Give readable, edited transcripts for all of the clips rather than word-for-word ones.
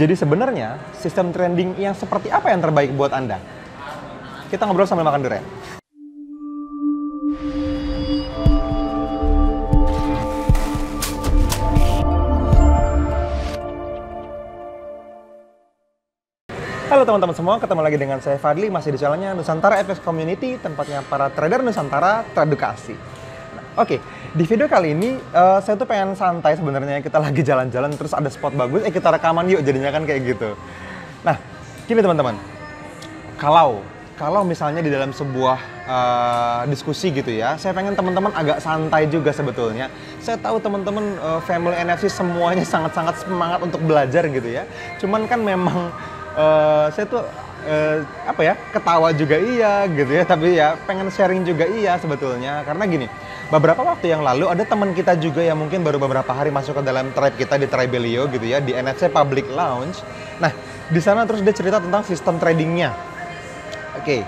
Jadi sebenarnya sistem trading yang seperti apa yang terbaik buat Anda? Kita ngobrol sambil makan durian. Halo teman-teman semua, ketemu lagi dengan saya Fadli, masih di channelnya Nusantara FX Community, tempatnya para trader Nusantara teredukasi. Oke, di video kali ini saya tuh pengen santai sebenarnya, kita lagi jalan-jalan terus ada spot bagus, kita rekaman yuk, jadinya kan kayak gitu. Nah, gini teman-teman, kalau misalnya di dalam sebuah diskusi gitu ya, saya pengen teman-teman agak santai juga sebetulnya. Saya tahu teman-teman family NFC semuanya sangat-sangat semangat untuk belajar gitu ya. Cuman kan memang saya tuh ketawa juga iya gitu ya, tapi ya pengen sharing juga iya sebetulnya. Karena gini, beberapa waktu yang lalu ada teman kita juga yang mungkin baru beberapa hari masuk ke dalam tribe kita di Tribelio gitu ya, di NFC Public Lounge. Nah, di sana terus dia cerita tentang sistem tradingnya. Oke,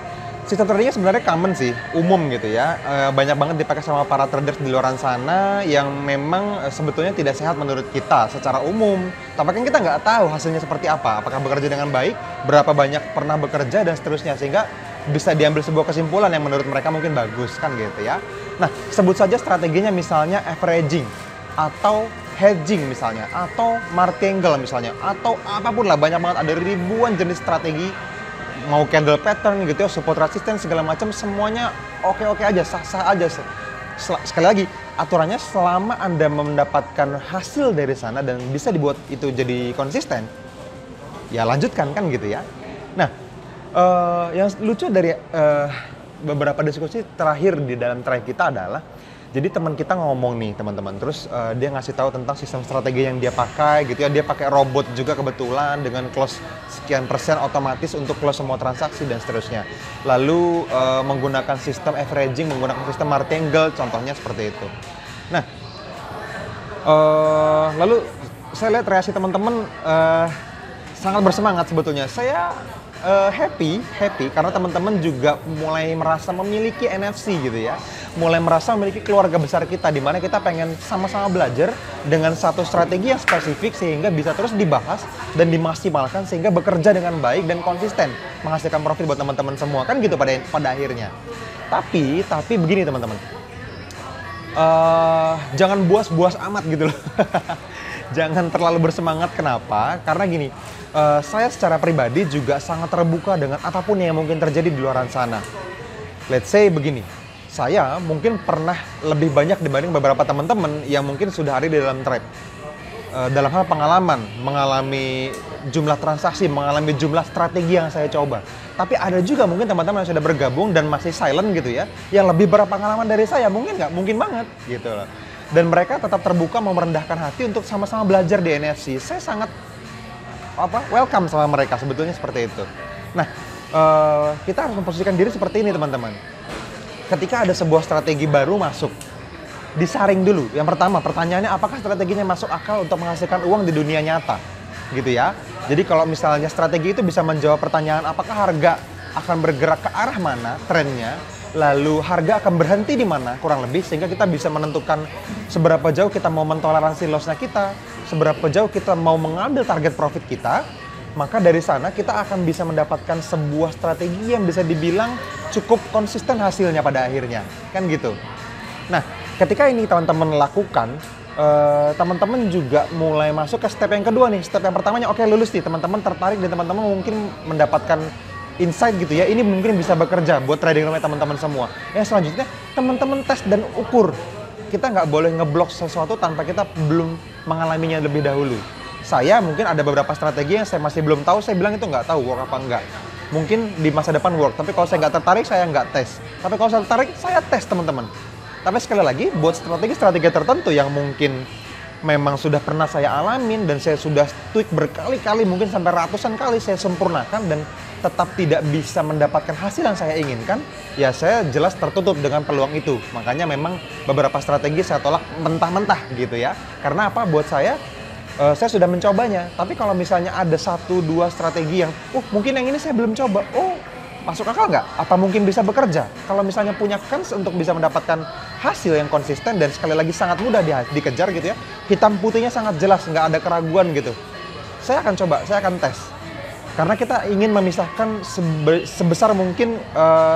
sistem tradingnya sebenarnya common sih, umum gitu ya. Banyak banget dipakai sama para traders di luar sana yang memang sebetulnya tidak sehat menurut kita secara umum. Tapi kan kita nggak tahu hasilnya seperti apa, apakah bekerja dengan baik, berapa banyak pernah bekerja, dan seterusnya. Sehingga bisa diambil sebuah kesimpulan yang menurut mereka mungkin bagus, kan gitu ya. Nah, sebut saja strateginya misalnya averaging, atau hedging misalnya, atau martingale misalnya, atau apapun lah, banyak banget, ada ribuan jenis strategi. Mau candle pattern gitu ya, support resistance segala macam, semuanya oke-oke aja, sah-sah aja. Sekali lagi, aturannya selama Anda mendapatkan hasil dari sana dan bisa dibuat itu jadi konsisten, ya lanjutkan kan gitu ya. Nah, yang lucu dari beberapa diskusi terakhir di dalam tribe kita adalah, jadi teman kita ngomong nih teman-teman, terus dia ngasih tahu tentang sistem strategi yang dia pakai gitu ya. Dia pakai robot juga kebetulan dengan close sekian persen otomatis untuk close semua transaksi dan seterusnya. Lalu menggunakan sistem averaging, menggunakan sistem martingale, contohnya seperti itu. Nah, lalu saya lihat reaksi teman-teman sangat bersemangat sebetulnya. Saya happy karena teman-teman juga mulai merasa memiliki NFC gitu ya, mulai merasa memiliki keluarga besar kita, di mana kita pengen sama-sama belajar dengan satu strategi yang spesifik sehingga bisa terus dibahas dan dimaksimalkan sehingga bekerja dengan baik dan konsisten menghasilkan profit buat teman-teman semua, kan gitu pada akhirnya. Tapi begini teman-teman, jangan buas-buas amat gitu loh. Jangan terlalu bersemangat. Kenapa? Karena gini, saya secara pribadi juga sangat terbuka dengan apapun yang mungkin terjadi di luar sana. Let's say begini, saya mungkin pernah lebih banyak dibanding beberapa teman-teman yang mungkin sudah ada di dalam trade. Dalam hal pengalaman, mengalami jumlah transaksi, mengalami jumlah strategi yang saya coba. Tapi ada juga mungkin teman-teman yang sudah bergabung dan masih silent gitu ya, yang lebih berpengalaman dari saya, mungkin nggak, mungkin banget gitu loh. Dan mereka tetap terbuka mau merendahkan hati untuk sama-sama belajar di NFC. Saya sangat welcome sama mereka, sebetulnya seperti itu. Nah, kita harus memposisikan diri seperti ini teman-teman. Ketika ada sebuah strategi baru masuk, disaring dulu. Yang pertama, pertanyaannya apakah strateginya masuk akal untuk menghasilkan uang di dunia nyata, gitu ya. Jadi kalau misalnya strategi itu bisa menjawab pertanyaan apakah harga akan bergerak ke arah mana trennya, lalu harga akan berhenti di mana kurang lebih, sehingga kita bisa menentukan seberapa jauh kita mau mentoleransi lossnya kita, seberapa jauh kita mau mengambil target profit kita. Maka dari sana kita akan bisa mendapatkan sebuah strategi yang bisa dibilang cukup konsisten hasilnya pada akhirnya, kan gitu. Nah, ketika ini teman-teman lakukan, teman-teman juga mulai masuk ke step yang kedua nih. Step yang pertamanya oke, lulus nih, teman-teman tertarik dan teman-teman mungkin mendapatkan insight gitu ya, ini mungkin bisa bekerja buat trading room teman-teman semua. Yang selanjutnya, teman-teman tes dan ukur. Kita nggak boleh ngeblok sesuatu tanpa kita belum mengalaminya lebih dahulu. Saya mungkin ada beberapa strategi yang saya masih belum tahu, saya bilang itu nggak tahu work apa enggak. Mungkin di masa depan work, tapi kalau saya nggak tertarik, saya nggak tes. Tapi kalau saya tertarik, saya tes teman-teman. Tapi sekali lagi, buat strategi-strategi tertentu yang mungkin memang sudah pernah saya alamin dan saya sudah tweak berkali-kali, mungkin sampai ratusan kali saya sempurnakan dan tetap tidak bisa mendapatkan hasil yang saya inginkan, ya saya jelas tertutup dengan peluang itu. Makanya memang beberapa strategi saya tolak mentah-mentah gitu ya. Karena apa? Buat saya sudah mencobanya. Tapi kalau misalnya ada 1-2 strategi yang, mungkin yang ini saya belum coba, masuk akal nggak? Apa mungkin bisa bekerja? Kalau misalnya punya kans untuk bisa mendapatkan hasil yang konsisten dan sekali lagi sangat mudah dikejar gitu ya, hitam putihnya sangat jelas, nggak ada keraguan gitu. saya akan coba, saya akan tes. Karena kita ingin memisahkan sebesar mungkin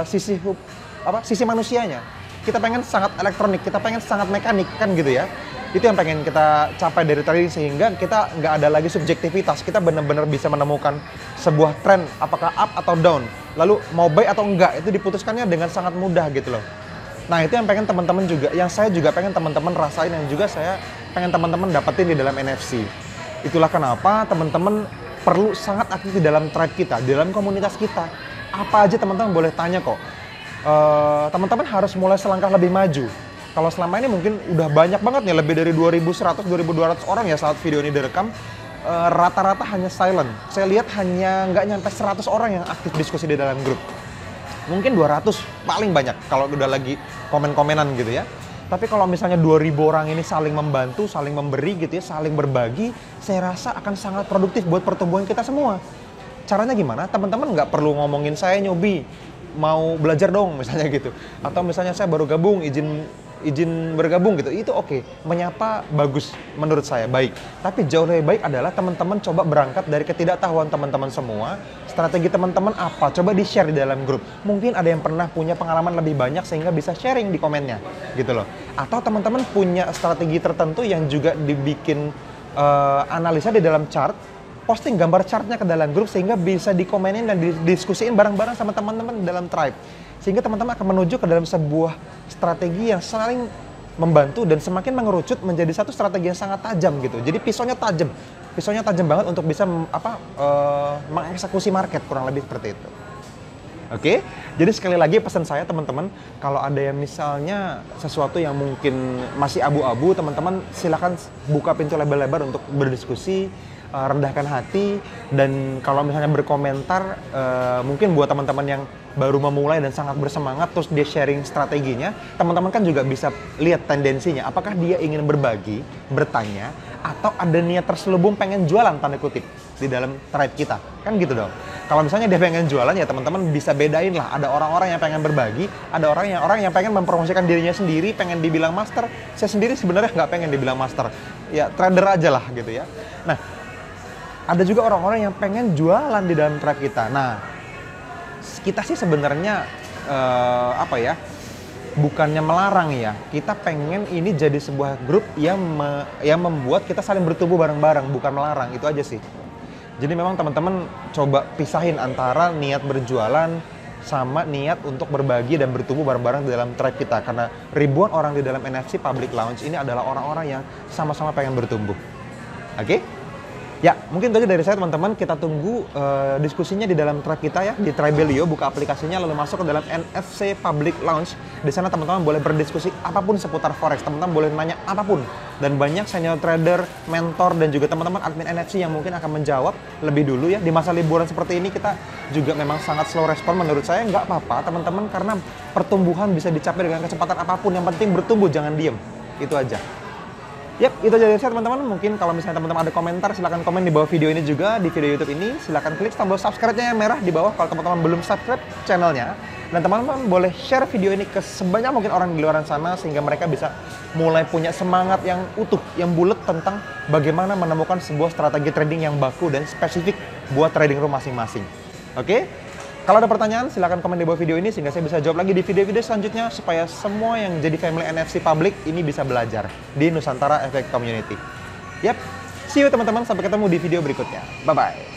sisi manusianya. Kita pengen sangat elektronik, kita pengen sangat mekanik kan gitu ya. Itu yang pengen kita capai dari trading sehingga kita nggak ada lagi subjektivitas. Kita benar-benar bisa menemukan sebuah tren apakah up atau down. Lalu mau buy atau enggak itu diputuskannya dengan sangat mudah gitu loh. Nah itu yang pengen teman-teman juga, yang saya juga pengen teman-teman rasain, yang juga saya pengen teman-teman dapetin di dalam NFC. Itulah kenapa teman-teman perlu sangat aktif di dalam tribe kita, di dalam komunitas kita. Apa aja teman-teman boleh tanya kok. Teman-teman harus mulai selangkah lebih maju. Kalau selama ini mungkin udah banyak banget nih, lebih dari 2.100, 2.200 orang ya saat video ini direkam. Rata-rata hanya silent. Saya lihat hanya nggak nyampe 100 orang yang aktif diskusi di dalam grup. Mungkin 200 paling banyak kalau udah lagi komen-komenan gitu ya. Tapi kalau misalnya 2.000 orang ini saling membantu, saling memberi gitu ya, saling berbagi, saya rasa akan sangat produktif buat pertumbuhan kita semua. Caranya gimana? Teman-teman nggak perlu ngomongin saya nyobi, mau belajar dong misalnya gitu. Atau misalnya saya baru gabung, izin bergabung gitu, itu oke. Menyapa bagus menurut saya, baik. Tapi jauh lebih baik adalah teman-teman coba berangkat dari ketidaktahuan teman-teman semua. Strategi teman-teman apa? Coba di-share di dalam grup. Mungkin ada yang pernah punya pengalaman lebih banyak sehingga bisa sharing di komennya gitu loh. Atau teman-teman punya strategi tertentu yang juga dibikin analisa di dalam chart, posting gambar chartnya ke dalam grup sehingga bisa dikomenin dan didiskusiin bareng-bareng sama teman-teman dalam tribe. Sehingga teman-teman akan menuju ke dalam sebuah strategi yang saling membantu dan semakin mengerucut menjadi satu strategi yang sangat tajam gitu. Jadi pisaunya tajam banget untuk bisa mengeksekusi market, kurang lebih seperti itu. Oke, jadi sekali lagi pesan saya teman-teman, kalau ada yang misalnya sesuatu yang mungkin masih abu-abu, teman-teman silakan buka pintu lebar-lebar untuk berdiskusi, rendahkan hati, dan kalau misalnya berkomentar, mungkin buat teman-teman yang baru memulai dan sangat bersemangat, terus dia sharing strateginya, teman-teman kan juga bisa lihat tendensinya, apakah dia ingin berbagi, bertanya, atau ada niat terselubung pengen jualan tanda kutip di dalam tribe kita, kan gitu dong. Kalau misalnya dia pengen jualan ya teman-teman bisa bedain lah, ada orang-orang yang pengen berbagi, ada orang yang pengen mempromosikan dirinya sendiri, pengen dibilang master. Saya sendiri sebenarnya nggak pengen dibilang master, ya trader aja lah gitu ya. Nah, ada juga orang-orang yang pengen jualan di dalam tribe kita. Nah, kita sih sebenarnya bukannya melarang ya. Kita pengen ini jadi sebuah grup yang membuat kita saling bertumbuh bareng-bareng, bukan melarang, itu aja sih. Jadi memang teman-teman coba pisahin antara niat berjualan sama niat untuk berbagi dan bertumbuh bareng-bareng di dalam tribe kita. Karena ribuan orang di dalam NFC Public Launch ini adalah orang-orang yang sama-sama pengen bertumbuh. Oke? Ya, mungkin itu aja dari saya teman-teman. Kita tunggu diskusinya di dalam tribe kita ya, di Tribelio. Buka aplikasinya lalu masuk ke dalam NFC Public Launch. Di sana teman-teman boleh berdiskusi apapun seputar forex. Teman-teman boleh nanya apapun. Dan banyak senior trader, mentor, dan juga teman-teman admin NFC yang mungkin akan menjawab lebih dulu ya. Di masa liburan seperti ini kita juga memang sangat slow respon. Menurut saya nggak apa-apa teman-teman, karena pertumbuhan bisa dicapai dengan kecepatan apapun. Yang penting bertumbuh, jangan diem. Itu aja. Yap, itu aja dari saya teman-teman. Mungkin kalau misalnya teman-teman ada komentar, silahkan komen di bawah video ini juga, di video YouTube ini. Silahkan klik tombol subscribe-nya yang merah di bawah kalau teman-teman belum subscribe channelnya. Dan teman-teman boleh share video ini ke sebanyak mungkin orang di luar sana, sehingga mereka bisa mulai punya semangat yang utuh, yang bulat tentang bagaimana menemukan sebuah strategi trading yang baku dan spesifik buat trading room masing-masing. Oke? Kalau ada pertanyaan, silahkan komen di bawah video ini sehingga saya bisa jawab lagi di video-video selanjutnya supaya semua yang jadi family NFC Public ini bisa belajar di Nusantara FX Community. Yap, see you teman-teman, sampai ketemu di video berikutnya. Bye-bye.